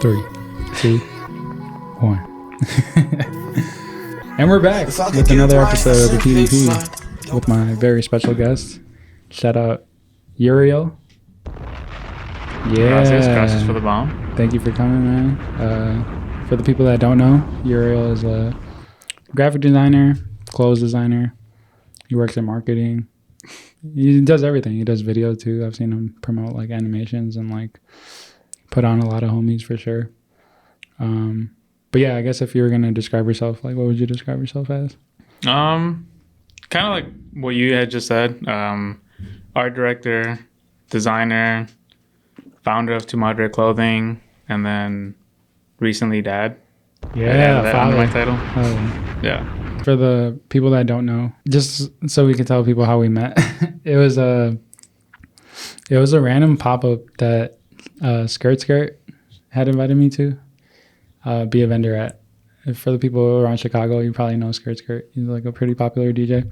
3, 2, 1. And we're back with another episode of the PvP with my very special guest. Shout out Uriel. Yeah. Gracias for the bomb. Thank you for coming, man. For the people that don't know, Uriel is a graphic designer, clothes designer. He works in marketing. He does everything. He does video too. I've seen him promote like animations and like put on a lot of homies for sure. But yeah, I guess if you were gonna describe yourself, like what would you describe yourself as? Kind of like what you had just said. Art director, designer, founder of Tu Madre Clothing, and then recently dad. Yeah, that under my title. Yeah. For the people that don't know, just so we can tell people how we met, it was a random pop-up that Skirt had invited me to be a vendor at. For the people around Chicago, you probably know Skirt. He's like a pretty popular DJ.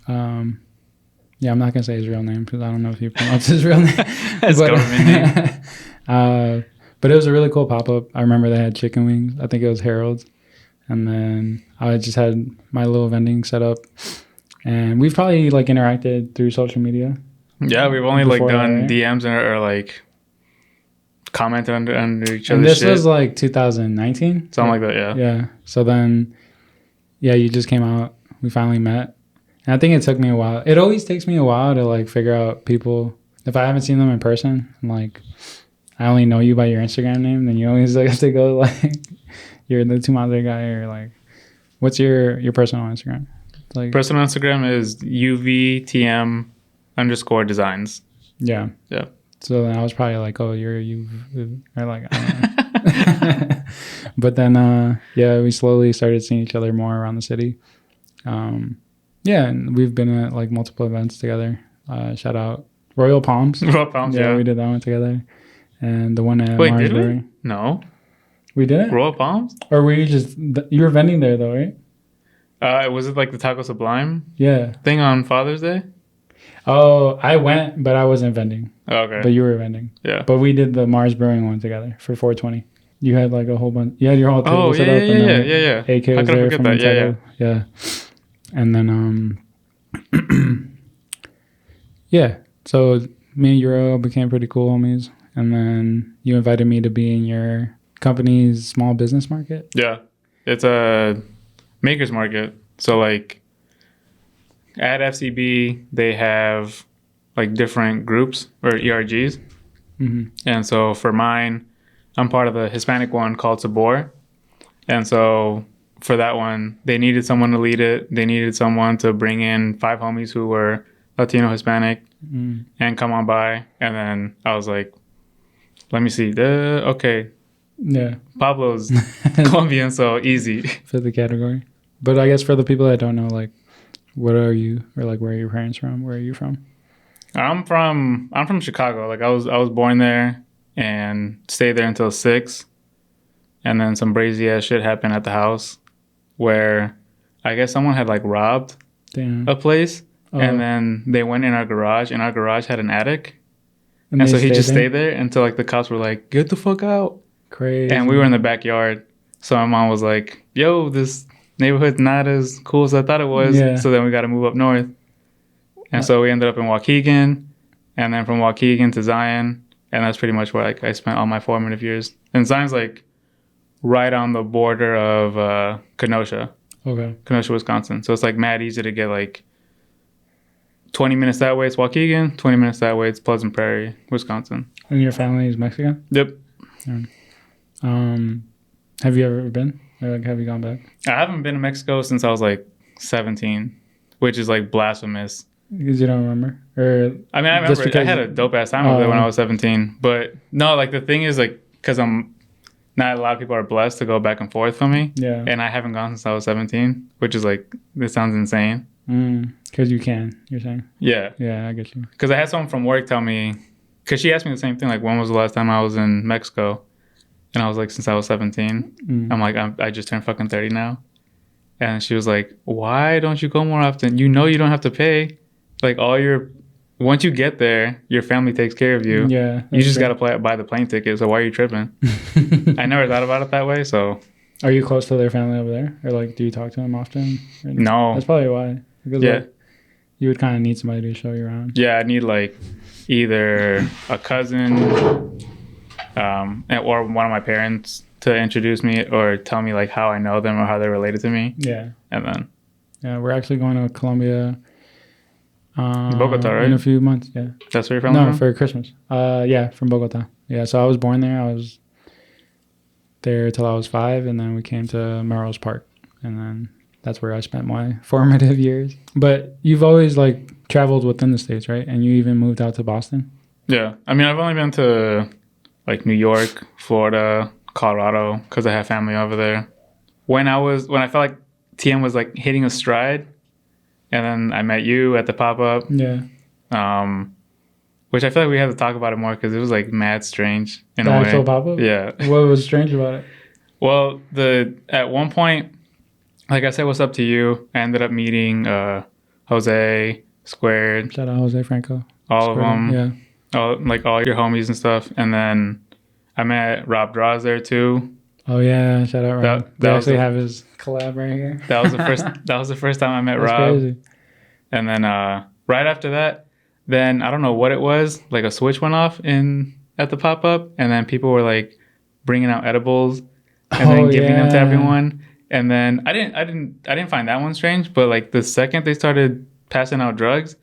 Yeah, I'm not gonna say his real name because I don't know if he pronounced his real name. His government name. But it was a really cool pop-up. I remember they had chicken wings. I think it was Harold's. And then I just had my little vending set up. And we've probably like interacted through social media. Yeah, we've only like done right? DMs or like commented under each other's And this shit. was like 2019? Something like that, yeah. Yeah. So then, yeah, you just came out. We finally met. And I think it took me a while. It always takes me a while to like figure out people. If I haven't seen them in person, I'm like, I only know you by your Instagram name, then you always like have to go like, you're the Tu Madre guy, or like, what's your personal Instagram? Like Personal Instagram is UVTM_designs. Yeah. Yeah. So then I was probably like, oh, you're you, or like, I don't know. But then, yeah, we slowly started seeing each other more around the city. Yeah, and we've been at like multiple events together. Shout out Royal Palms. Royal Palms, yeah. We did that one together. And the one at Wait, Mars did Brewing. we? No. We didn't? Royal Palms? Or were you just, you were vending there though, right? Was it like the Taco Sublime Yeah. thing on Father's Day? Oh, I went, but I wasn't vending. Oh, okay. But you were vending. Yeah. But we did the Mars Brewing one together for 420. You had like a whole bunch. You had your whole table set up. Yeah. AK How was could I there forget from that? yeah. And then, yeah. So me and Uriel became pretty cool homies. And then you invited me to be in your company's small business market. Yeah. It's a maker's market. So like at FCB, they have like different groups or ERGs. Mm-hmm. And so for mine, I'm part of the Hispanic one called Sabor. And so for that one, they needed someone to lead it. They needed someone to bring in 5 homies who were Latino, Hispanic, and come on by. And then I was like, let me see. Okay. Yeah. Pablo's Colombian, so easy. For the category. But I guess for the people that don't know, like, what are you, or like, where are your parents from? Where are you from? I'm from Chicago. Like I was born there and stayed there until 6. And then some crazy ass shit happened at the house where I guess someone had like robbed a place. Oh. And then they went in our garage, and our garage had an attic. And so he just stayed there until like the cops were like, get the fuck out. Crazy. And we were in the backyard. So my mom was like, yo, this neighborhood's not as cool as I thought it was. Yeah. So then we got to move up north. And so we ended up in Waukegan, and then from Waukegan to Zion. And that's pretty much where like I spent all my formative years. And Zion's like right on the border of Kenosha. Okay. Kenosha, Wisconsin. So it's like mad easy to get like 20 minutes that way, it's Waukegan. 20 minutes that way, it's Pleasant Prairie, Wisconsin. And your family is Mexican? Yep. Have you ever been? Or like, have you gone back? I haven't been to Mexico since I was like 17, which is like blasphemous. Because you don't remember? Or I mean, I remember I had a dope ass time over there when I was 17. But no, like the thing is like, because not a lot of people are blessed to go back and forth for me. Yeah. And I haven't gone since I was 17, which is like, this sounds insane. Because you can, you're saying? Yeah. Yeah, I get you. Because I had someone from work tell me, because she asked me the same thing, like, when was the last time I was in Mexico? And I was like, since I was 17. I'm like, I just turned fucking 30 now. And she was like, why don't you go more often? You know you don't have to pay. Like, all your once you get there, your family takes care of you. Yeah. You just got to buy the plane ticket. So why are you tripping? I never thought about it that way. So Are you close to their family over there? Or like, do you talk to them often? no. That's probably why. Because Yeah. like, you would kind of need somebody to show you around. Yeah, I need like either a cousin or one of my parents to introduce me or tell me like how I know them or how they're related to me. Yeah. And then Yeah, we're actually going to Colombia Bogota, right? in a few months. Yeah. That's where you're from? No, for Christmas. Yeah, from Bogota. Yeah, so I was born there. I was there till I was 5, and then we came to Melrose Park, and then that's where I spent my formative years. But you've always like traveled within the States, right? And you even moved out to Boston? Yeah. I mean, I've only been to like New York, Florida, Colorado, because I have family over there. When I felt like TM was like hitting a stride, and then I met you at the pop-up. Yeah. Which I feel like we have to talk about it more because it was like mad strange in The a way. actual pop-up? Yeah. What was strange about it? Well, at one point, like I said, what's up to you? I ended up meeting Jose, Squared, Shout out Jose Franco. all of them. Yeah. All your homies and stuff. And then I met Rob Draws there too. Oh yeah, shout out Rob. That They was actually have his collab right here. That was the first. That was the first time I met That's Rob. crazy. And then right after that, then I don't know what it was. Like a switch went off at the pop up, and then people were like bringing out edibles and then giving them to everyone. And then I didn't find that one strange. But like the second they started passing out drugs,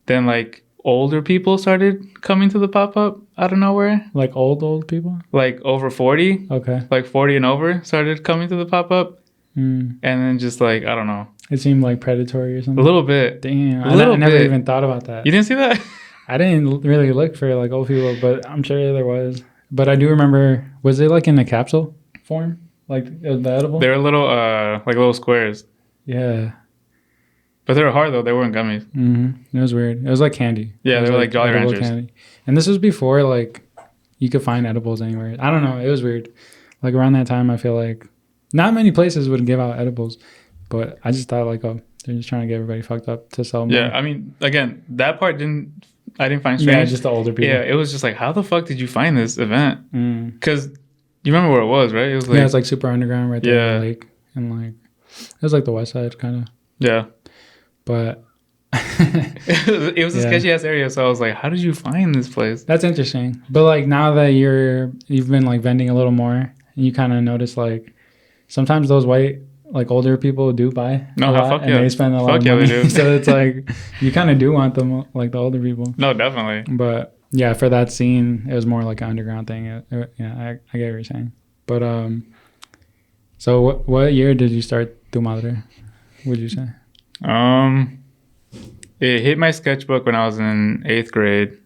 then like older people started coming to the pop up out of nowhere. Like old people? Like over 40. Okay. Like 40 and over started coming to the pop up. Mm. And then just like, I don't know. It seemed like predatory or A something. little bit. Damn. A little I never bit. even thought about that. You didn't see that? I didn't really look for like old people, but I'm sure there was. But I do remember, was it like in a capsule form? Like the edible? They were little squares. Yeah. But they were hard though. They weren't gummies. Mm-hmm. It was weird. It was like candy. Yeah, they were like Jolly edible Ranchers. candy. And this was before like you could find edibles anywhere. I don't know. It was weird. Like around that time, I feel like not many places would give out edibles, but I just thought like, oh, they're just trying to get everybody fucked up to sell more. Yeah, I mean, again, that part I didn't find Yeah, strange. just the older people. Yeah, it was just like, how the fuck did you find this event? Mm. Because you remember where it was, right? It was like, Yeah, it's like super underground right there Yeah. in the lake. And like, it was like the west side kind of. yeah. But It was a Yeah. sketchy ass area, so I was like, how did you find this place? that's interesting. But like now that you've been like vending a little more, and you kind of notice like sometimes those white like older people do buy No, a lot, fuck and yeah. they spend a lot Fuck of yeah, money. they do. So it's like you kind of do want them like the older people. No, definitely. But yeah, for that scene, it was more like an underground thing. Yeah, I get what you're saying. But so what year did you start Tu Madre? Would you say? It hit my sketchbook when I was in 8th grade.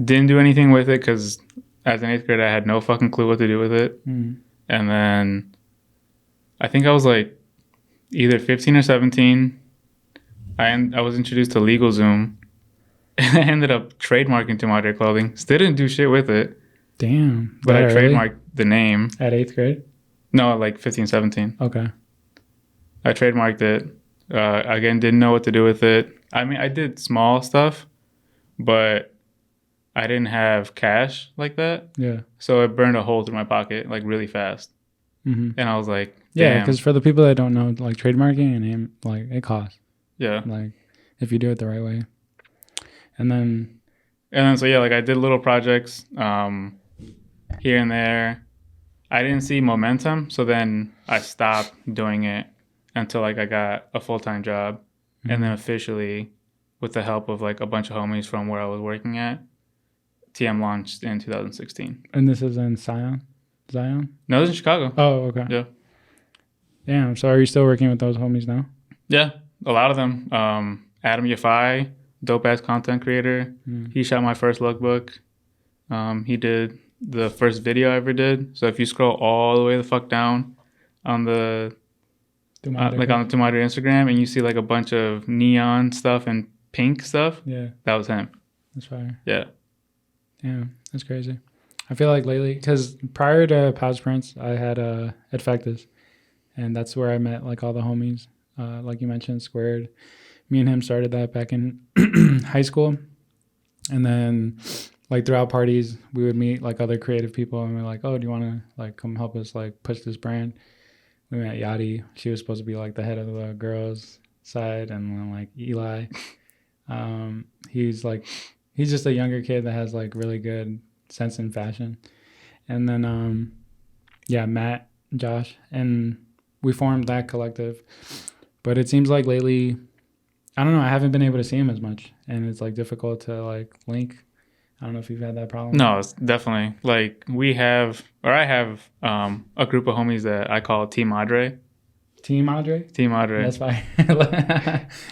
Didn't do anything with it because as an 8th grader, I had no fucking clue what to do with it. Mm. And then I think I was like either 15 or 17. I was introduced to LegalZoom. And I ended up trademarking Tu Madre Clothing. Still didn't do shit with it. Damn. But I That early? trademarked the name. At 8th grade? No, like 15, 17. Okay. I trademarked it. Again, didn't know what to do with it. I mean, I did small stuff, but I didn't have cash like that. Yeah. So it burned a hole through my pocket like really fast. Mm-hmm. And I was like, Yeah, damn. because for the people that don't know, like trademarking a name, like it costs. Yeah. Like if you do it the right way. And then So yeah, like I did little projects here and there. I didn't see momentum, so then I stopped doing it until like I got a full-time job. Mm-hmm. And then officially, with the help of like a bunch of homies from where I was working at, TM launched in 2016. And this is in Zion? No, it was in Chicago. Oh, okay. Yeah. Damn. So are you still working with those homies now? Yeah, a lot of them. Adam Yafai, dope-ass content creator. Mm. He shot my first lookbook. He did the first video I ever did. So if you scroll all the way the fuck down on the Tu Madre. on the Tu Madre Instagram, and you see like a bunch of neon stuff and pink stuff, Yeah, that was him. that's fire. Yeah. Damn, that's crazy. I feel like lately, because prior to Paz Prince, I had Adfectus, and that's where I met like all the homies, like you mentioned, Squared, Me and him started that back in high school. And then like throughout parties, we would meet like other creative people and we're like, oh, do you want to like come help us like push this brand? We met Yadi. She was supposed to be like the head of the girls side, and then like Eli. He's just a younger kid that has like really good sense in fashion. And then Matt, Josh, and we formed that collective. But it seems like lately, I don't know, I haven't been able to see him as much, and it's like difficult to like link. I don't know if you've had that problem. No, it's definitely like I have a group of homies that I call Tu Madre. Team Madre? Tu Madre. That's fine.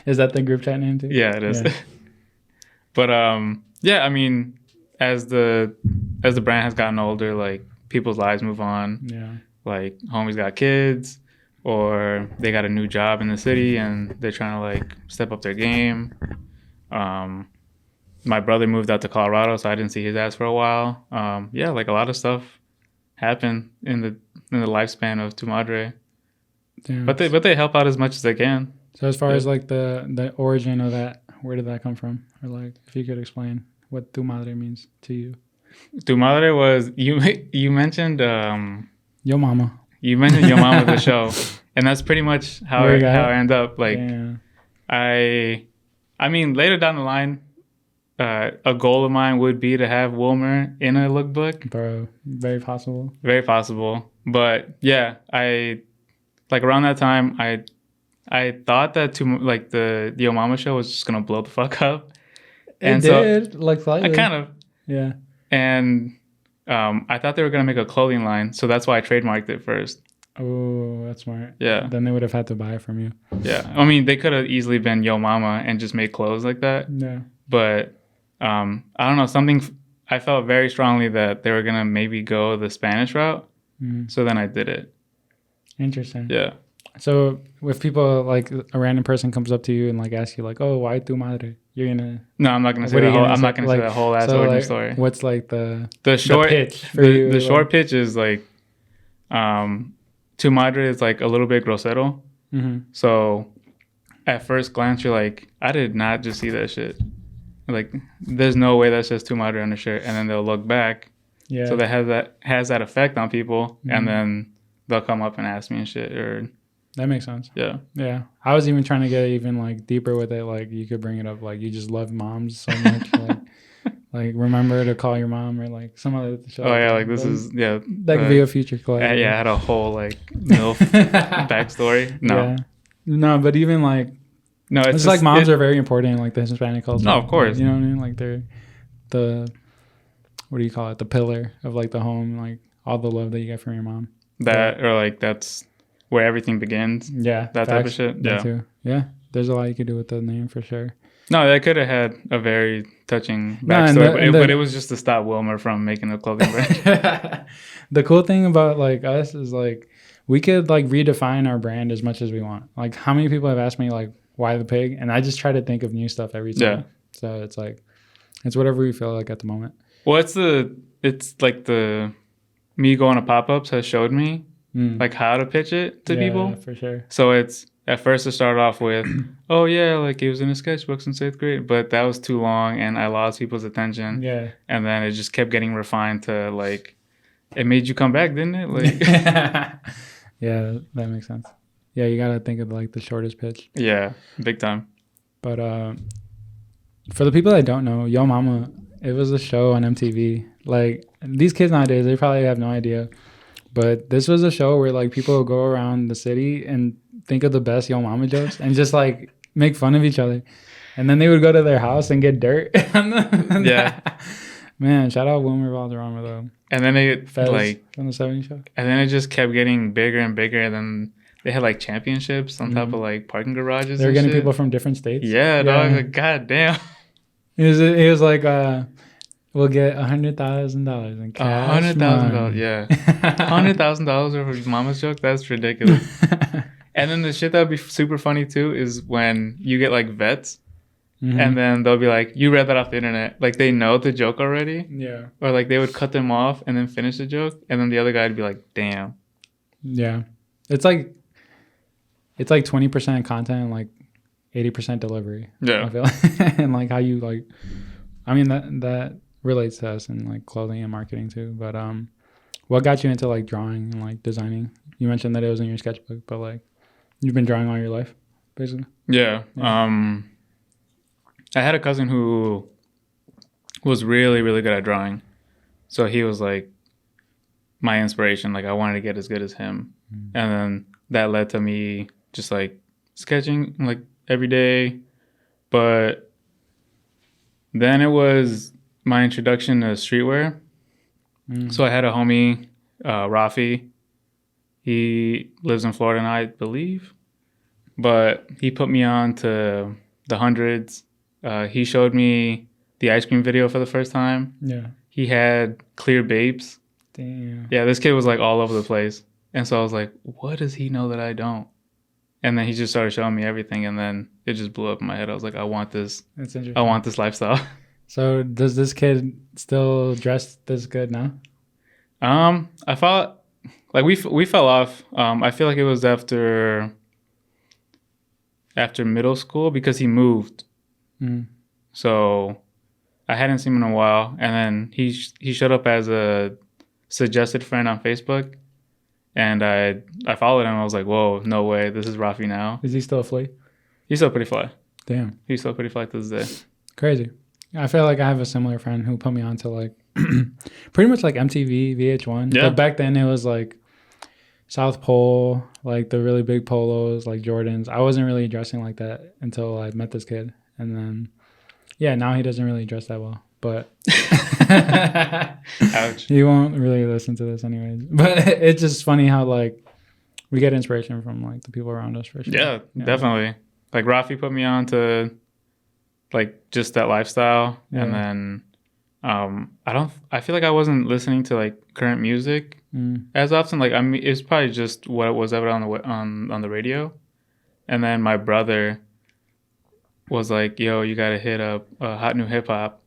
Is that the group chat name too? Yeah, it is. Yeah. But I mean, as the brand has gotten older, like people's lives move on. Yeah. Like homies got kids, or they got a new job in the city and they're trying to like step up their game. My brother moved out to Colorado, so I didn't see his ass for a while. Like a lot of stuff happened in the lifespan of Tu Madre. Damn. But they help out as much as they can. So as far as like the origin of that, where did that come from? Or like if you could explain what Tu Madre means to you. Tu Madre was you mentioned Yo Mama. You mentioned Yo Mama the show, and that's pretty much how I end up. Like, yeah. I mean, later down the line, a goal of mine would be to have Wilmer in a lookbook. Bro, very possible. Very possible. But yeah, like around that time, I thought that the Yo Mama show was just gonna blow the fuck up. And did, like slightly. I kind of. Yeah. And I thought they were gonna make a clothing line, so that's why I trademarked it first. Oh, that's smart. Yeah. Then they would have had to buy it from you. Yeah. I mean, they could have easily been Yo Mama and just made clothes like that. Yeah. But I don't know, I felt very strongly that they were gonna maybe go the Spanish route. Mm. So then I did it. Interesting. Yeah. So if people like a random person comes up to you and like asks you like, oh, why Tu Madre? You're gonna I'm not gonna say the whole. I'm not gonna say that whole ass origin story. What's like the short pitch for you? The short pitch is like, Tu Madre is like a little bit grosero. Mm-hmm. So at first glance, you're like, I did not just see that shit. Like, there's no way that says Tu Madre on the shirt, and then they'll look back. Yeah. So that has that effect on people, mm-hmm. and then they'll come up and ask me and shit or. That makes sense. Yeah. Yeah. I was even trying to get even like deeper with it. Like you could bring it up. Like you just love moms so much. like remember to call your mom or like some other show. Oh yeah. Like this is, yeah. That could be a future collab. Yeah. I had a whole like MILF backstory. No. Yeah. No, but even like, no, it's just, like moms are very important in like the Hispanic culture. No, of course. You know what I mean? Like they're what do you call it? The pillar of like the home, like all the love that you get from your mom. Or like that's where everything begins. Yeah. That type of shit. Yeah. Too. Yeah. There's a lot you could do with the name for sure. No, they could have had a very touching backstory, but it was just to stop Wilmer from making a clothing brand. The cool thing about like us is like we could like redefine our brand as much as we want. Like how many people have asked me like why the pig? And I just try to think of new stuff every time. Yeah. So it's like it's whatever we feel like at the moment. Well, it's like the me going to pop-ups has showed me like how to pitch it to people. For sure. So it's at first it started off with, oh yeah, like it was in a sketchbooks in 6th grade, but that was too long and I lost people's attention. Yeah. And then it just kept getting refined to like, it made you come back, didn't it? Like, yeah, that makes sense. Yeah, you gotta think of like the shortest pitch. Yeah, big time. But for the people that don't know, Yo Mama, it was a show on MTV. Like these kids nowadays, they probably have no idea. But this was a show where like people would go around the city and think of the best Yo Mama jokes and just like make fun of each other. And then they would go to their house and get dirt. Yeah. Man, shout out Wilmer Valderrama though. And then they Fez like on the 70s show. And then it just kept getting bigger and bigger. And then they had like championships on top of like parking garages. They were getting people from different states. Yeah, dog. Like, God damn. It was like we'll get $100,000 in cash. $100,000, yeah. $100,000 over Mama's joke? That's ridiculous. And then the shit that would be super funny too is when you get like vets and then they'll be like, you read that off the internet. Like they know the joke already. Yeah. Or like they would cut them off and then finish the joke. And then the other guy would be like, damn. Yeah. It's like 20% content and like 80% delivery. Yeah. I feel like. And like how you like, I mean that relates to us in like clothing and marketing too. But what got you into like drawing and like designing? You mentioned that it was in your sketchbook, but like you've been drawing all your life, basically. Yeah. I had a cousin who was really, really good at drawing. So he was like my inspiration. Like I wanted to get as good as him. And then that led to me just like sketching like every day. But then it was my introduction to streetwear. So I had a homie, Rafi. He lives in Florida now, I believe. But he put me on to the hundreds. He showed me the ice cream video for the first time. Yeah. He had clear babes. Damn. Yeah, this kid was like all over the place. And so I was like, what does he know that I don't? And then he just started showing me everything. And then it just blew up in my head. I was like, I want this. That's interesting. I want this lifestyle. So does this kid still dress this good now? I thought like we fell off. I feel like it was after middle school because he moved. So I hadn't seen him in a while, and then he showed up as a suggested friend on Facebook, and I followed him. I was like, whoa, no way, this is Rafi now. Is he still a flea? He's still pretty fly. Damn. He's still pretty fly to this day. Crazy. I feel like I have a similar friend who put me on to like pretty much like MTV, VH1. Yeah. But back then it was like South Pole, like the really big polos, like Jordans. I wasn't really dressing like that until I met this kid. And then, yeah, now he doesn't really dress that well. But Ouch. he won't really listen to this anyways. But it's just funny how like we get inspiration from like the people around us for sure. Yeah, definitely. Like Rafi put me on to like just that lifestyle. Yeah. And then I feel like I wasn't listening to like current music as often. Like I mean, it's probably just what was ever on the radio. And then my brother was like, "Yo, you gotta hit up Hot New Hip Hop,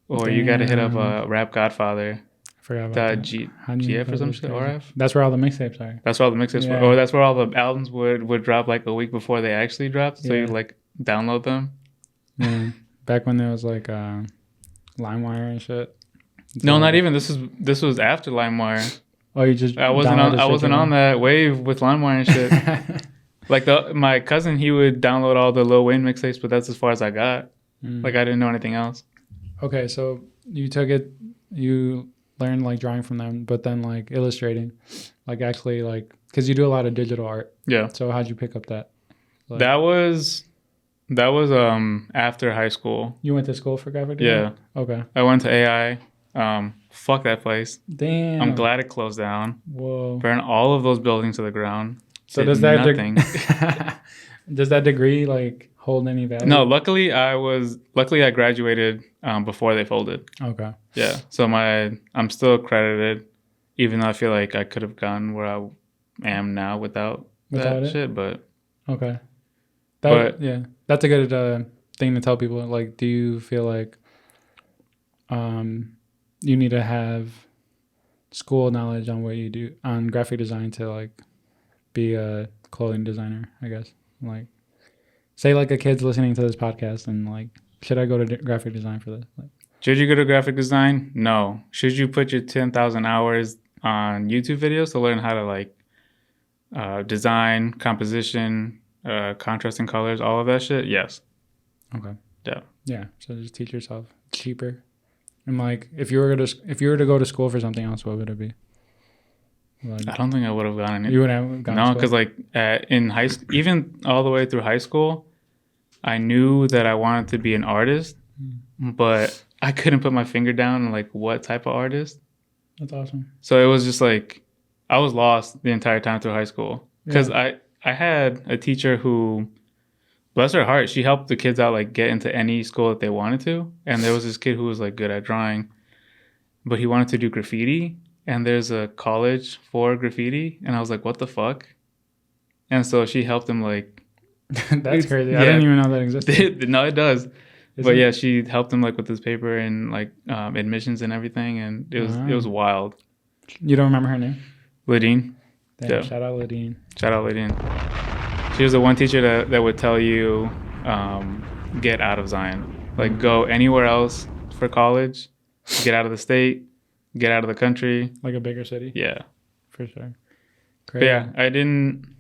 or you gotta hit up Rap Godfather." I forgot about that. GF or some shit, RF. That's where all the mixtapes are. That's where all the mixtapes were, or that's where all the albums would drop like a week before they actually dropped. So you like download them. Yeah, back when there was like LimeWire and shit. No, not even. This was after LimeWire. Oh, you just I wasn't on that wave with LimeWire and shit. Like my cousin, he would download all the Lil Wayne mixtapes, but that's as far as I got. Like I didn't know anything else. Okay, so you learned like drawing from them, but then like illustrating, like actually like because you do a lot of digital art. Yeah. So how'd you pick up that? Like, that was after high school. You went to school for graphic design? Yeah. Okay. I went to AI. Fuck that place. Damn. I'm glad it closed down. Whoa. Burn all of those buildings to the ground. So does that does that degree like hold any value? No, luckily I graduated before they folded. Okay. Yeah. So I'm still accredited, even though I feel like I could have gone where I am now without that it? shit. But okay. Yeah, that's a good thing to tell people. Like, do you feel like you need to have school knowledge on what you do on graphic design to like be a clothing designer? I guess like say like a kid's listening to this podcast and like, should I go to graphic design for this? Like, should you go to graphic design? No. Should you put your 10,000 hours on YouTube videos to learn how to like design, composition, contrasting colors, all of that shit? Yes. Okay. Yeah. Yeah. So just teach yourself. It's cheaper. And like, if you were to go to school for something else, what would it be? Like, I don't think I would have gotten it. You would have gone. No, because like in high school, even all the way through high school, I knew that I wanted to be an artist, but I couldn't put my finger down on like what type of artist. That's awesome. So it was just like I was lost the entire time through high school because I had a teacher who, bless her heart, she helped the kids out like get into any school that they wanted to. And there was this kid who was like good at drawing, but he wanted to do graffiti. And there's a college for graffiti. And I was like, what the fuck? And so she helped him like. That's crazy. Yeah. I didn't even know that existed. No, it does. But yeah, she helped him like with his paper and like admissions and everything. And it was wild. You don't remember her name? Lidine. Damn, yeah. Shout out Lidine. Shout out Lidine. She was the one teacher that would tell you get out of Zion. Like, go anywhere else for college, get out of the state, get out of the country. Like a bigger city? Yeah. For sure. But yeah, I didn't...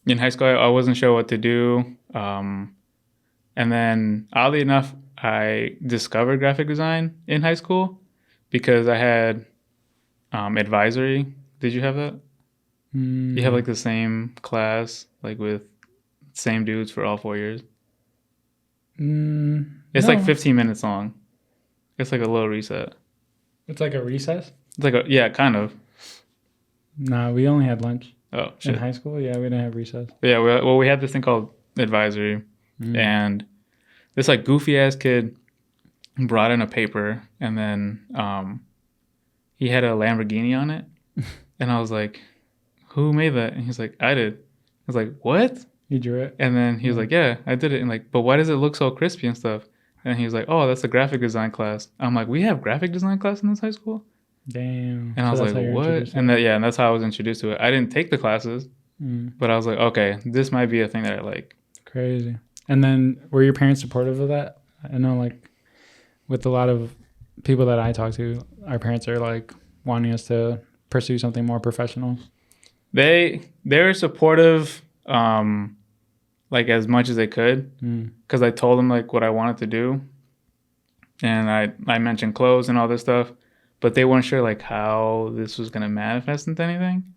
In high school, I wasn't sure what to do. And then, oddly enough, I discovered graphic design in high school because I had advisory. Did you have that? You have like the same class, like with same dudes for all 4 years? It's no. like 15 minutes long. It's like a little reset. It's like a recess? It's like yeah, kind of. No, we only had lunch. Oh, shit. In high school? Yeah, we didn't have recess. But yeah, we had this thing called advisory. And this like goofy ass kid brought in a paper, and then he had a Lamborghini on it. And I was like, who made that? And he's like, I did. I was like, what? You drew it? And then he was like, yeah, I did it. And like, but why does it look so crispy and stuff? And he was like, oh, that's a graphic design class. I'm like, we have graphic design class in this high school? Damn. And I was like, what? And and that's how I was introduced to it. I didn't take the classes, but I was like, okay, this might be a thing that I like. Crazy. And then were your parents supportive of that? I know, like, with a lot of people that I talk to, our parents are like wanting us to pursue something more professional. They're supportive, like as much as they could, because I told them like what I wanted to do, and I mentioned clothes and all this stuff, but they weren't sure like how this was gonna manifest into anything.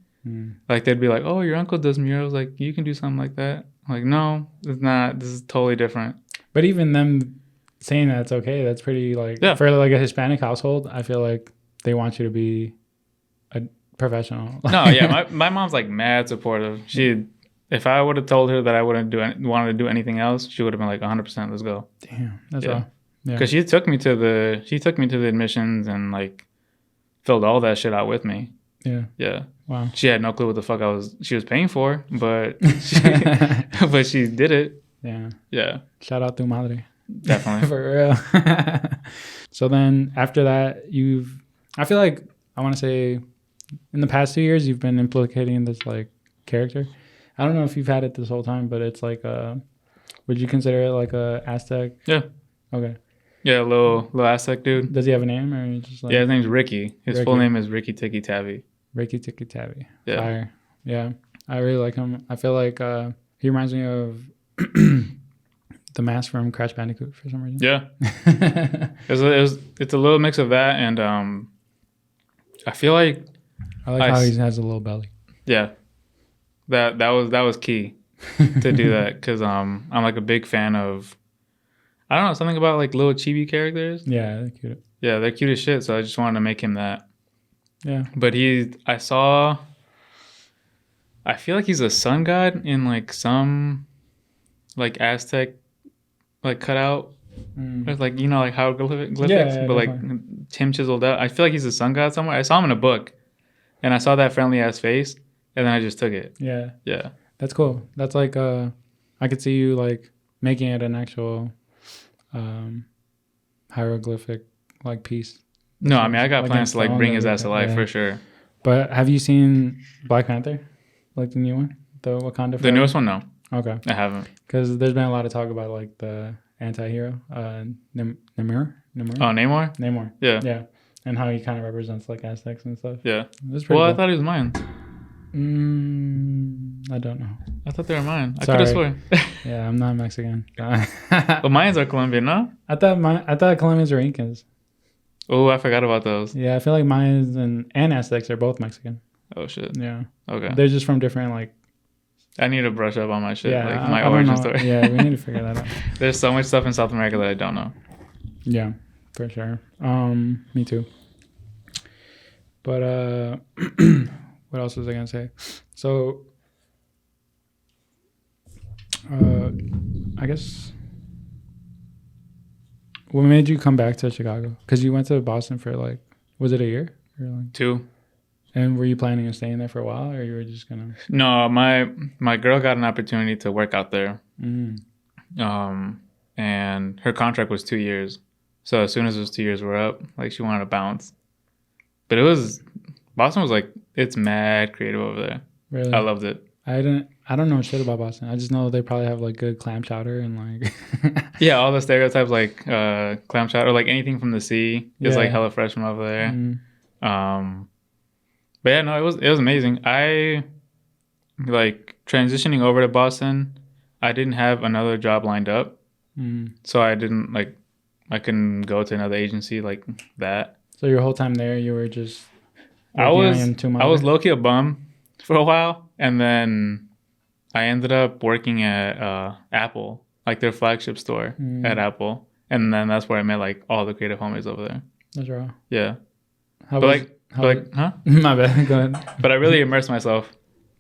Like they'd be like, "Oh, your uncle does murals. Like you can do something like that." I'm like, no, it's not. This is totally different. But even them saying that's okay, that's pretty like for like a Hispanic household. I feel like they want you to be a professional. No, yeah, my mom's like mad supportive. If I would have told her that I wouldn't wanted to do anything else, she would have been like 100%. Let's go. Damn, that's raw. Yeah, because she took me to the admissions and like filled all that shit out with me. Yeah. Wow. She had no clue what the fuck she was paying for, but but she did it. Yeah. Shout out Tu Madre. Definitely. For real. So then after that, I feel like, I want to say in the past 2 years, you've been implicating this like character. I don't know if you've had it this whole time, but it's like would you consider it like a Aztec? Yeah. Okay. Yeah, little Aztec dude. Does he have a name or just like? Yeah, his name's Ricky. His full name is Ricky Tiki Tavi. Ricky Tiki Tavi. Yeah. Fire. Yeah. I really like him. I feel like he reminds me of the mask from Crash Bandicoot for some reason. Yeah. It's a little mix of that and I feel like I like how he has a little belly. Yeah. That was key to do that because I'm like a big fan of, I don't know, something about like little chibi characters. Yeah, they're cute. Yeah, they're cute as shit. So I just wanted to make him that. Yeah. But I feel like he's a sun god in like some like Aztec like cutout. Like, you know, like hieroglyphics, yeah, but like him chiseled out. I feel like he's a sun god somewhere. I saw him in a book and I saw that friendly ass face and then I just took it. Yeah. Yeah. That's cool. That's like I could see you like making it an actual hieroglyphic like piece. No, I mean I got like plans to like bring his ass to life for sure. But have you seen Black Panther? Like the new one? The Wakanda film? The newest one, no. Okay. I haven't. Because there's been a lot of talk about like the anti-hero, Namor? Oh, Namor? Namor. Yeah. Yeah. And how he kind of represents like Aztecs and stuff. Yeah. Well, cool. I thought he was mine. I don't know. I thought they were mine. I could have sworn. Yeah, I'm not Mexican. But Mayans are Colombian, no? I thought Colombians were Incas. Oh, I forgot about those. Yeah, I feel like Mayans and Aztecs are both Mexican. Oh, shit. Yeah. Okay. They're just from different, like... I need to brush up on my shit, yeah, like my origin story. Yeah, we need to figure that out. There's so much stuff in South America that I don't know. Yeah, for sure. Me too. But what else was I gonna say? So I guess what made you come back to Chicago? Because you went to Boston for like, was it a year? Or like 2. And were you planning on staying there for a while, or you were just gonna? No, my girl got an opportunity to work out there, and her contract was 2 years. So as soon as those 2 years were up, like she wanted to bounce. But Boston was like, it's mad creative over there. Really? I loved it. I didn't. I don't know shit about Boston. I just know they probably have like good clam chowder and like Yeah, all the stereotypes like clam chowder, like anything from the sea is like Yeah. hella fresh from over there. Mm, But yeah, no, it was amazing. I like transitioning over to Boston. I didn't have another job lined up, mm. so I couldn't go to another agency like that. So your whole time there, you were just I working on was your Tu I was Madre? low key a bum for a while, and then I ended up working at Apple, like their flagship store at Apple, and then that's where I met like all the creative homies over there. That's raw. Yeah, How but was? like, How but was like, huh? my bad. Go ahead. But I really immersed myself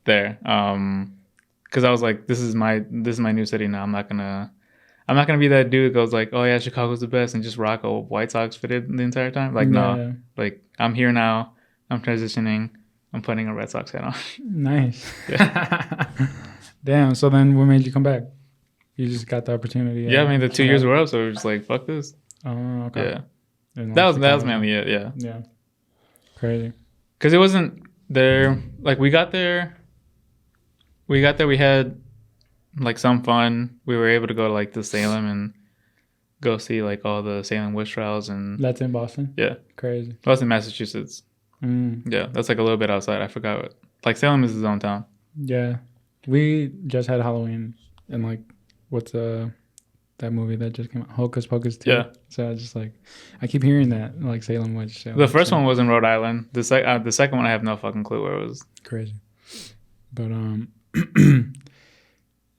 there, because I was like, this is my new city now. I'm not gonna be that dude who goes like, oh yeah, Chicago's the best, and just rock a White Sox fitted the entire time. Like, no, Yeah. like I'm here now. I'm transitioning. I'm putting a Red Sox hat on. Nice. Damn. So then, what made you come back? You just got the opportunity. Yeah, I mean the 2 years were. were up, so we were just like, fuck this. Oh, okay. Yeah, And that was Chicago. mainly it. Yeah, Yeah. Crazy. because it wasn't there. Like we got there. We had like some fun. We were able to go to like to Salem and go see like all the Salem witch trials and That's in Boston. yeah, Crazy. that was in Massachusetts. Mm. Yeah, that's like a little bit outside. I forgot what. Like Salem is his own town. Yeah. We just had Halloween and like what's that movie that just came out, Hocus Pocus 2. Yeah. So I just like I keep hearing that like Salem Witch. The first one was in Rhode Island. The second one I have no fucking clue where it was. Crazy. But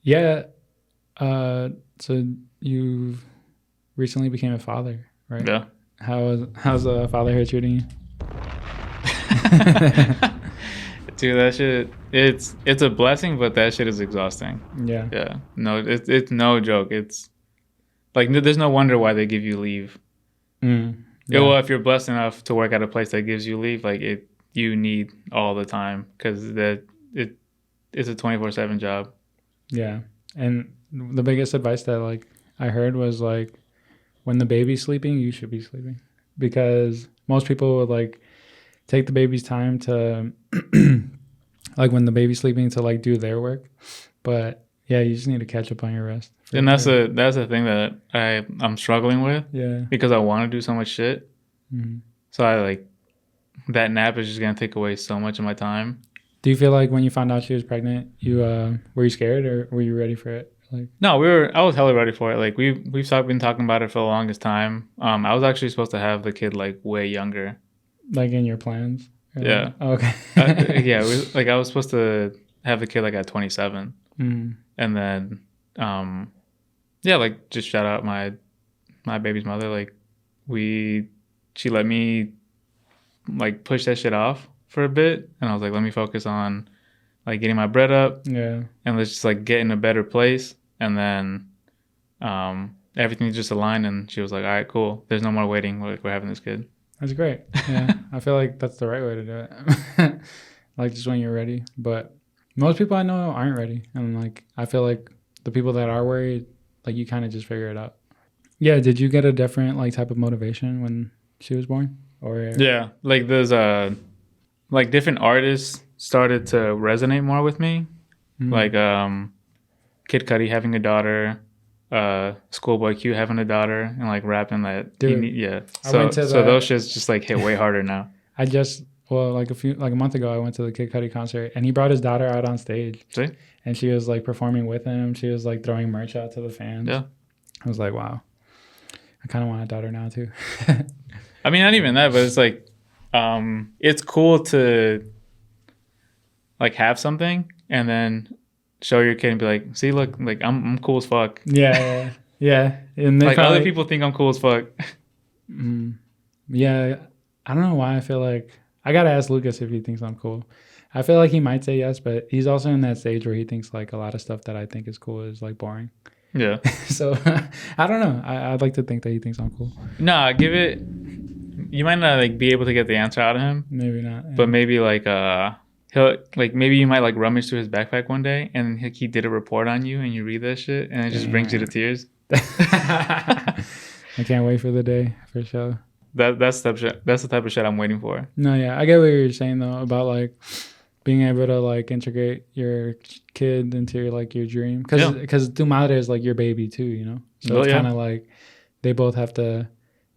yeah. So you recently became a father, right? Yeah. How's fatherhood treating you? Dude, that shit. It's a blessing, but that shit is exhausting. Yeah. Yeah. No, it's no joke. It's like there's no wonder why they give you leave. Mm. Yeah. Well, if you're blessed enough to work at a place that gives you leave, like you need all the time because it's a 24/7 job. Yeah. And the biggest advice that like I heard was like when the baby's sleeping, you should be sleeping because most people would like take the baby's time to like when the baby's sleeping to like do their work. But yeah, you just need to catch up on your rest. And that's the thing that I'm struggling with. Yeah. Because I want to do so much shit. Mm-hmm. So I like that nap is just gonna take away so much of my time. Do you feel like when you found out she was pregnant, you were you scared or were you ready for it? Like No, I was hella ready for it. Like we've been talking about it for the longest time. I was actually supposed to have the kid like way younger. like in your plans? Or Yeah. like, oh, okay. Yeah, I was supposed to have the kid like at 27, Mm. and then yeah, like just shout out my baby's mother. Like she let me like push that shit off for a bit, and I was like, let me focus on like getting my bread up, Yeah. and let's just like get in a better place, and then everything just aligned, and she was like, all right, cool. There's no more waiting. We're having this kid. That's great. Yeah. I feel like that's the right way to do it. Like just when you're ready. But most people I know aren't ready. And like I feel like the people that are worried, like you kind of just figure it out. Yeah, did you get a different like type of motivation when she was born? Or Yeah, like there's like different artists started to resonate more with me. Mm. Like Kid Cudi having a daughter, Schoolboy Q having a daughter, and like rapping that. Dude, Yeah. I So went to so the- those shits just like hit way harder now. I just like a month ago I went to the Kid Cudi concert and he brought his daughter out on stage. See? And she was like performing with him. She was like throwing merch out to the fans. Yeah. I was like, wow. I kind of want a daughter now too. I mean, not even that, but it's like, it's cool to like have something and then show your kid and be like, see, look, like I'm cool as fuck. Yeah. And they Like probably, other people think I'm cool as fuck. Yeah, I don't know why I feel like I gotta ask Lucas if he thinks I'm cool. I feel like he might say yes, but he's also in that stage where he thinks like a lot of stuff that I think is cool is like boring. Yeah. So I don't know. I'd like to think that he thinks I'm cool. Nah, give it. You might not like be able to get the answer out of him, Maybe not. Yeah. but maybe like he'll like maybe you might like rummage through his backpack one day and he did a report on you and you read that shit and it just brings you to tears. I can't wait for the day for sure. That's the type of shit I'm waiting for. No, yeah, I get what you're saying though about like being able to like integrate your kid into like your dream, Yeah. because Tu Madre is like your baby too, you know. So Well, it's yeah. kind of like they both have to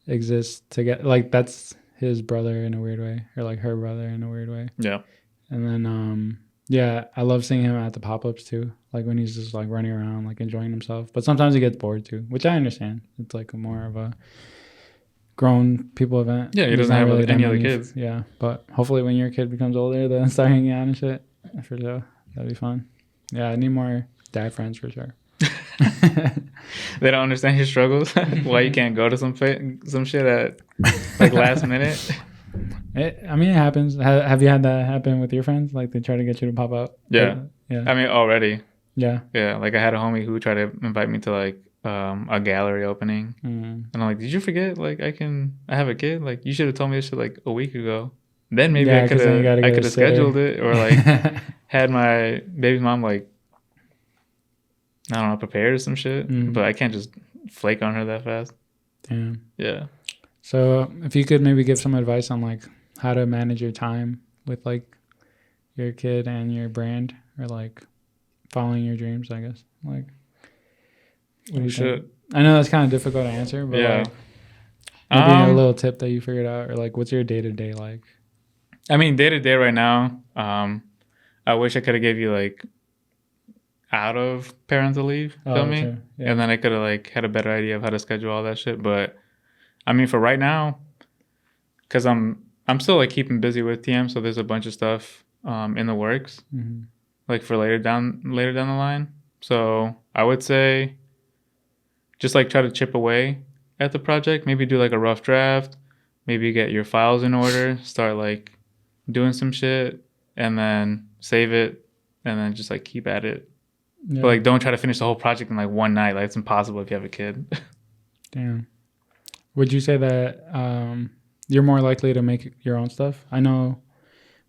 exist together. Like that's his brother in a weird way, or like her brother in a weird way. Yeah. And then yeah, I love seeing him at the pop-ups too, like when he's just like running around like enjoying himself. But sometimes he gets bored too, which I understand. It's like more of a grown people event. Yeah, he There's doesn't not have really that any other many kids. Yeah, but hopefully when your kid becomes older, then start hanging out and shit. For sure, that'd be fun. Yeah, I need more dad friends for sure. They don't understand your struggles. Why you can't go to some shit at like last minute. I mean, it happens. Have you had that happen with your friends? Like they try to get you to pop out? Yeah. Yeah. I mean, already. Yeah. Yeah. Like I had a homie who tried to invite me to like a gallery opening, Mm. and I'm like, did you forget? Like I have a kid. Like you should have told me this shit like a week ago. Then maybe Yeah, I 'cause could then you gotta have get a scheduled sitter. it, or like had my baby's mom like, I don't know, prepared or some shit. Mm. But I can't just flake on her that fast. Damn. Yeah. So if you could maybe give some advice on like how to manage your time with like your kid and your brand, or like following your dreams, I guess. Like, what do you Shit. think? I know that's kind of difficult to answer, but Yeah. like maybe a little tip that you figured out, or like what's your day to day like? I mean, day to day right now, I wish I could have gave you like out of parental leave, feel me? True. Yeah. And then I could have like had a better idea of how to schedule all that shit. But I mean, for right now, because I'm still like keeping busy with TM, so there's a bunch of stuff in the works, Mm-hmm. like for later down the line. So I would say just like try to chip away at the project. Maybe do like a rough draft. Maybe get your files in order. Start like doing some shit, and then save it, and then just like keep at it. Yeah. But like, don't try to finish the whole project in like one night. Like, it's impossible if you have a kid. Damn. Would you say that you're more likely to make your own stuff? I know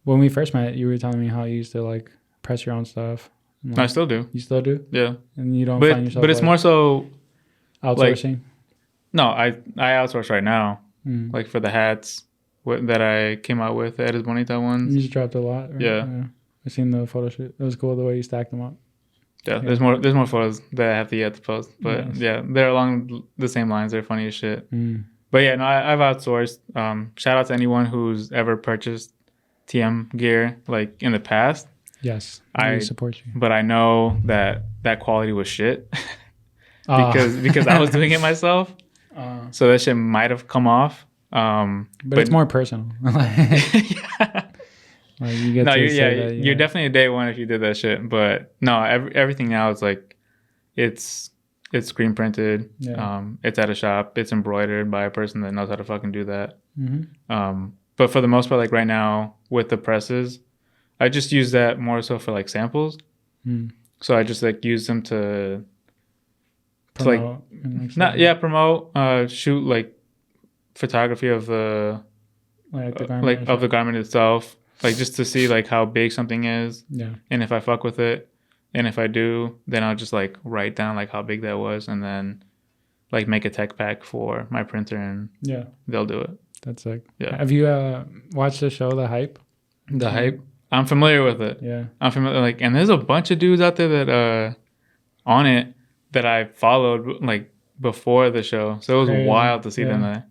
when we first met, you were telling me how you used to like press your own stuff. And, like, I still do. You still do? Yeah. And you don't find yourself But it's like, more so outsourcing? no, I outsource right now. Mm. Like for the hats that I came out with, the Eres Bonita ones. You just dropped a lot, right? Yeah. I seen the photo shoot. It was cool the way you stacked them up. Yeah, there's more photos that I have to yet to post. But Nice. yeah, they're along the same lines. They're funny as shit. Mm. But yeah, no, I've outsourced. Shout out to anyone who's ever purchased TM gear like in the past. Yes, I we support you. But I know that quality was shit because I was doing it myself. So that shit might have come off. But it's more personal. Yeah. Like you get No, to you're, say yeah, that, you're definitely a day one if you did that shit. But no, everything now is like, it's screen printed. Yeah. It's at a shop. It's embroidered by a person that knows how to fucking do that. Mm-hmm. But for the most part, like right now with the presses, I just use that more so for like samples. Mm. So I just like use them to Promote, promote, shoot like photography of the garment of the garment itself, like just to see like how big something is, Yeah. and if I fuck with it, and if I do, then I'll just like write down like how big that was, and then like make a tech pack for my printer, and Yeah. they'll do it. That's sick. Yeah. Have you watched the show The Hype? The Hype. I'm familiar with it. Yeah. I'm familiar, like, and there's a bunch of dudes out there that on it that I followed like before the show, so it was Crazy. wild to see them Yeah. there.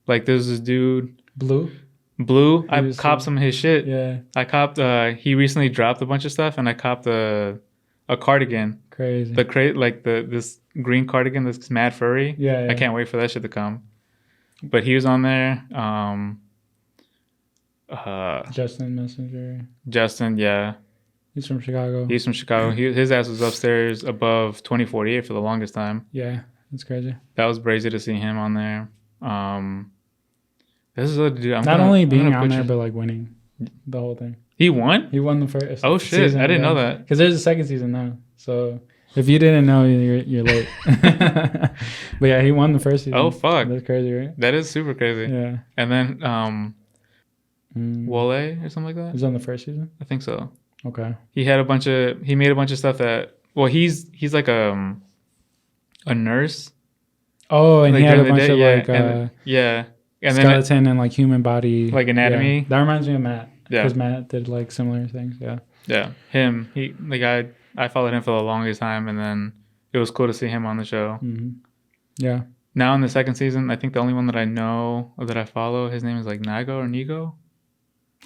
Like there's this dude Blue. I was copped some of his shit. Yeah. I copped. He recently dropped a bunch of stuff, and I copped a cardigan. Crazy. This green cardigan that's mad furry. Yeah, yeah. I can't wait for that shit to come. But he was on there. Justin Messenger. Justin, yeah, He's from Chicago. he's from Chicago. His ass was upstairs above 2048 for the longest time. Yeah. That's crazy. That was crazy to see him on there. This is what dude. Not only being on there, but like winning the whole thing. He won. He won the first. Oh shit! season, I didn't know that. Because there's a second season now. So if you didn't know, you're late. But yeah, he won the first season. Oh fuck! That's crazy, right? That is super crazy. Yeah. And then Wole or something like that. He was on the first season. I think so. Okay. He made a bunch of stuff that. Well, he's like a nurse. Oh, and like he had a during the bunch day, of like and skeleton and like human body. like anatomy. Yeah. That reminds me of Matt. Yeah. Because Matt did like similar things. Yeah. Yeah. Him. He like I followed him for the longest time, and then it was cool to see him on the show. Yeah. Now in the second season, I think the only one that I know or that I follow, his name is like Nigo or Nigo.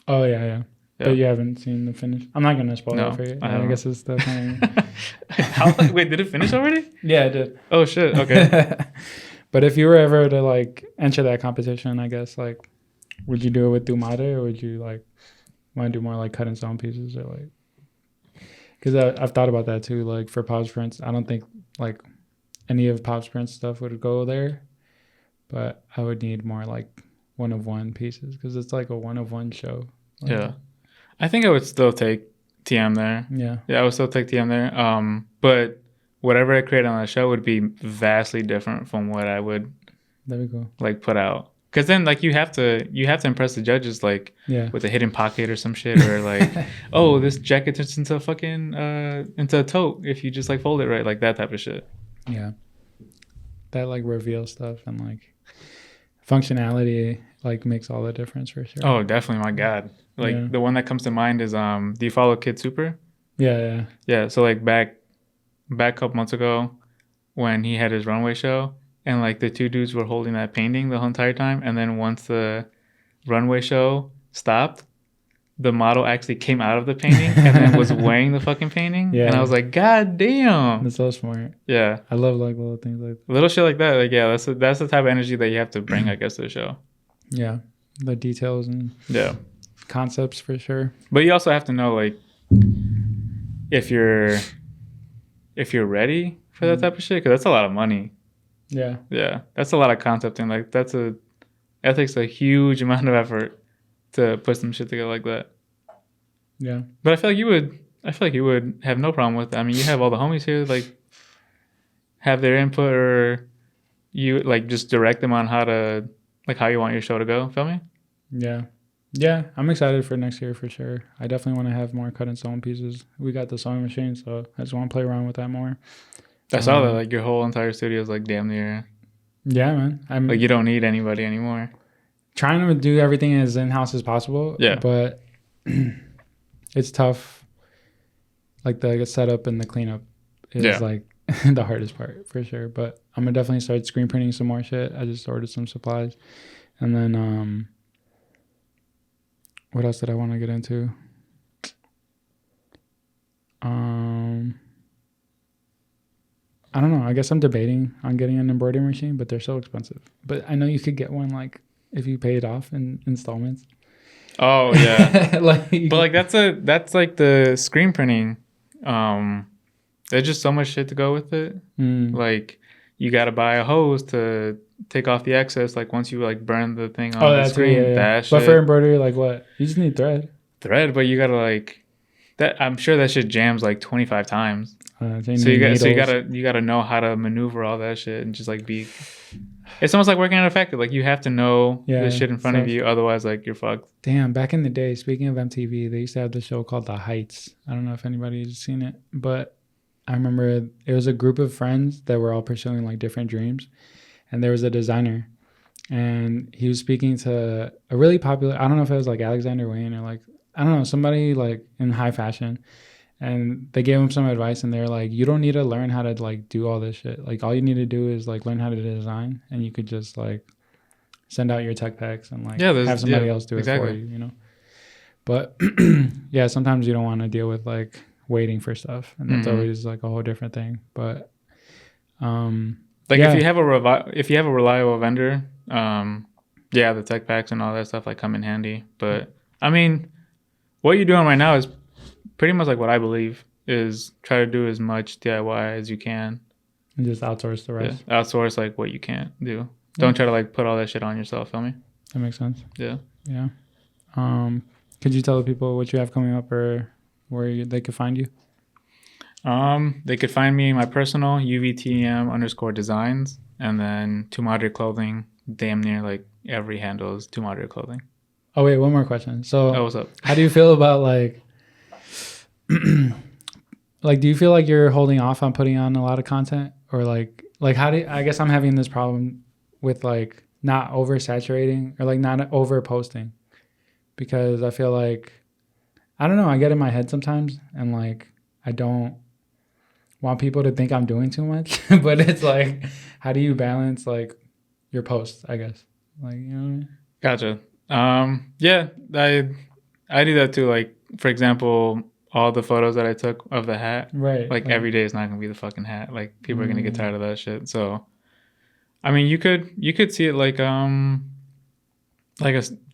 Oh yeah. But you haven't seen the finish. I'm not gonna spoil it for you. I guess it's the kind of... Wait, did it finish already? Yeah, it did. Oh shit. Okay. But if you were ever to like enter that competition, I guess like, would you do it with Tu Madre, or would you like want to do more like cut and sewn pieces, or like? Because I've thought about that too. Like for Pop's Prints, I don't think like any of Pop's Prints stuff would go there, but I would need more like one of one pieces because it's like a one of one show. Like, yeah, I think I would still take TM there. Yeah, I would still take TM there. But whatever I create on that show would be vastly different from what I would. There we go. Like put out. Because then, like, you have to impress the judges, like, with a hidden pocket or some shit, or like, oh, this jacket turns into a fucking into a tote if you just like fold it right, like that type of shit. Yeah, that like reveal stuff and like functionality like makes all the difference for sure. Oh, definitely, my god. Like the one that comes to mind is do you follow Kid Super? Yeah. So like back a couple months ago when he had his runway show. And, like, the two dudes were holding that painting the whole entire time. And then once the runway show stopped, the model actually came out of the painting and then was wearing the fucking painting. Yeah. And I was like, God damn. That's so smart. Yeah. I love, like, little things like that. Little shit like that. Like, yeah, that's the type of energy that you have to bring, I guess, to the show. Yeah. The details and concepts for sure. But you also have to know, like, if you're ready for that type of shit. Because that's a lot of money. Yeah, that's a lot of concepting. Like that takes a huge amount of effort to put some shit together like that. Yeah, but I feel like you would have no problem with it. I mean, you have all the homies here, like have their input, or you like just direct them on how you want your show to go. Feel me? Yeah, I'm excited for next year for sure. I definitely want to have more cut and sewn pieces. We got the sewing machine, so I just want to play around with that more. I saw that, like, your whole entire studio is, like, damn near... Yeah, man. I'm like, you don't need anybody anymore. Trying to do everything as in-house as possible. Yeah. But it's tough. Like, the setup and the cleanup is, like, the hardest part, for sure. But I'm going to definitely start screen printing some more shit. I just ordered some supplies. And then, what else did I want to get into? I don't know. I guess I'm debating on getting an embroidery machine, but they're so expensive. But I know you could get one like if you pay it off in installments. Oh yeah, that's like the screen printing. There's just so much shit to go with it. Like you got to buy a hose to take off the excess. Like once you like burn the thing on the screen, that shit. But for embroidery, like what? You just need thread. But you gotta like that. I'm sure that shit jams like 25 times. So you gotta know how to maneuver all that shit and just like be. It's almost like working at a factory. Like you have to know the shit in front of you, otherwise like you're fucked. Damn, back in the day, speaking of MTV, they used to have this show called The Heights. I don't know if anybody's seen it, but I remember it was a group of friends that were all pursuing like different dreams, and there was a designer, and he was speaking to a really popular. I don't know if it was like Alexander Wayne or like I don't know somebody like in high fashion. And they gave him some advice, and they're like, "You don't need to learn how to like do all this shit. Like, all you need to do is like learn how to design, and you could just like send out your tech packs and like have somebody else do it for you, you know." But yeah, sometimes you don't want to deal with like waiting for stuff, and that's always like a whole different thing. But if you have a reliable vendor, the tech packs and all that stuff like come in handy. But I mean, what you're doing right now is pretty much like what I believe is try to do as much DIY as you can. And just outsource the rest. Yeah, outsource like what you can't do. Don't try to like put all that shit on yourself, feel me? That makes sense. Yeah. Yeah. Could you tell the people what you have coming up or where they could find you? They could find me my personal UVTM_designs, and then Tu Madre Clothing. Damn near like every handle is Tu Madre Clothing. Oh wait, one more question. So what's up? How do you feel about like like do you feel like you're holding off on putting on a lot of content, or like I guess I'm having this problem with like not oversaturating or like not over posting, because I feel like, I don't know, I get in my head sometimes and like I don't want people to think I'm doing too much, but it's like, how do you balance like your posts, I guess? Like, you know what I mean? Gotcha. Yeah, I do that too. Like, for example, all the photos that I took of the hat, Right. like every day is not gonna be the fucking hat. Like people are gonna get tired of that shit. So, I mean, you could see it like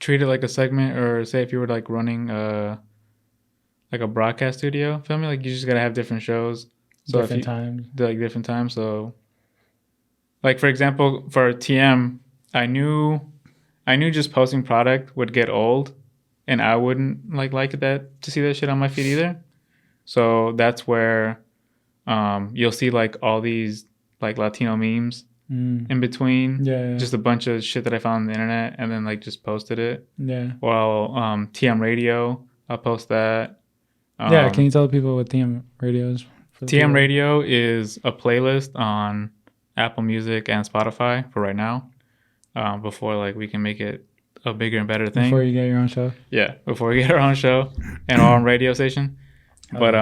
treat it like a segment, or say if you were like running like a broadcast studio, feel me? Like you just gotta have different shows. So Different if you times. do like different times, so like for example, for TM, I knew just posting product would get old, and I wouldn't like that to see that shit on my feed either. So that's where you'll see like all these like Latino memes in between. Yeah. Just a bunch of shit that I found on the internet and then like just posted it. Yeah. Well, TM Radio, I'll post that. Yeah. Can you tell the people what TM radios? TM Radio is a playlist on Apple Music and Spotify for right now. Before like we can make it a bigger and better thing. Before you get your own show. Yeah, before we get our own show and our own radio station. But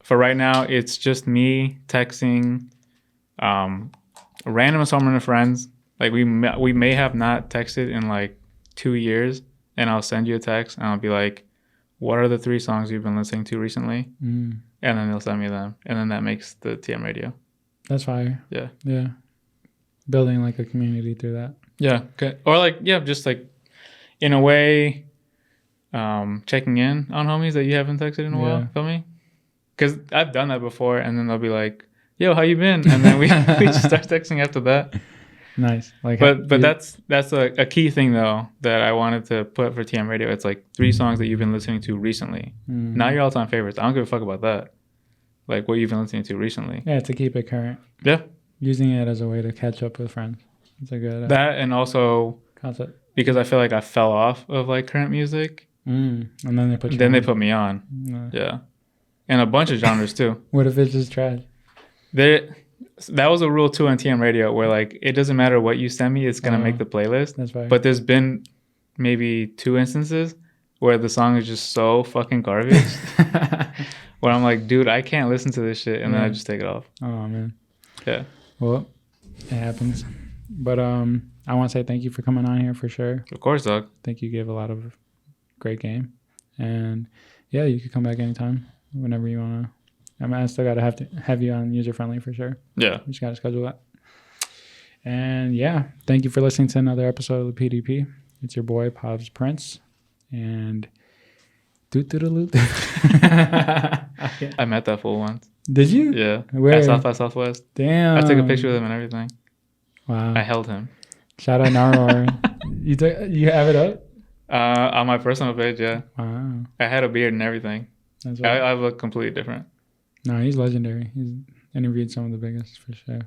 for right now, it's just me texting random assortment of friends. Like we may have not texted in like 2 years, and I'll send you a text and I'll be like, "What are the 3 songs you've been listening to recently?" And then they'll send me them, and then that makes the TM Radio. That's fire. Yeah. Yeah. Building like a community through that. Yeah. Okay. Or like just like in a way, checking in on homies that you haven't texted in a while. Feel me? Because I've done that before, and then they'll be like, "Yo, how you been?" And then we just start texting after that. Nice. Like, but that's a key thing though that I wanted to put for TM Radio. It's like 3 songs that you've been listening to recently. Not your all-time favorites. I don't give a fuck about that. Like what you've been listening to recently. Yeah, to keep it current. Yeah. Using it as a way to catch up with friends. It's a good that, and also concept. Because I feel like I fell off of like current music. And then they put you They put me on. Yeah. And a bunch of genres too. What if it's just trash? That was a rule too on TM Radio, where like it doesn't matter what you send me, it's gonna make the playlist. That's right. But there's been maybe 2 instances where the song is just so fucking garbage where I'm like, dude, I can't listen to this shit, and then I just take it off. Oh man. Yeah. Well, it happens. But I want to say thank you for coming on here for sure. Of course, dog. I think you gave a lot of great game, and yeah, you could come back anytime, whenever you want to. I mean, I still got to have you on user friendly for sure. Yeah. We just got to schedule that. And yeah, thank you for listening to another episode of the PDP. It's your boy, Pavs Prince. And I met that fool once. Did you? Yeah. Where? At South by Southwest. Damn. I took a picture with him and everything. Wow. I held him. Shout out Narwhal. You have it up? On my personal page, yeah. Wow. I had a beard and everything. That's right. I look completely different. No, he's legendary. He's interviewed some of the biggest for sure.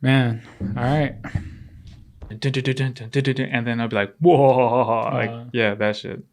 Man, all right. And then I'll be like, whoa, like, yeah, that shit.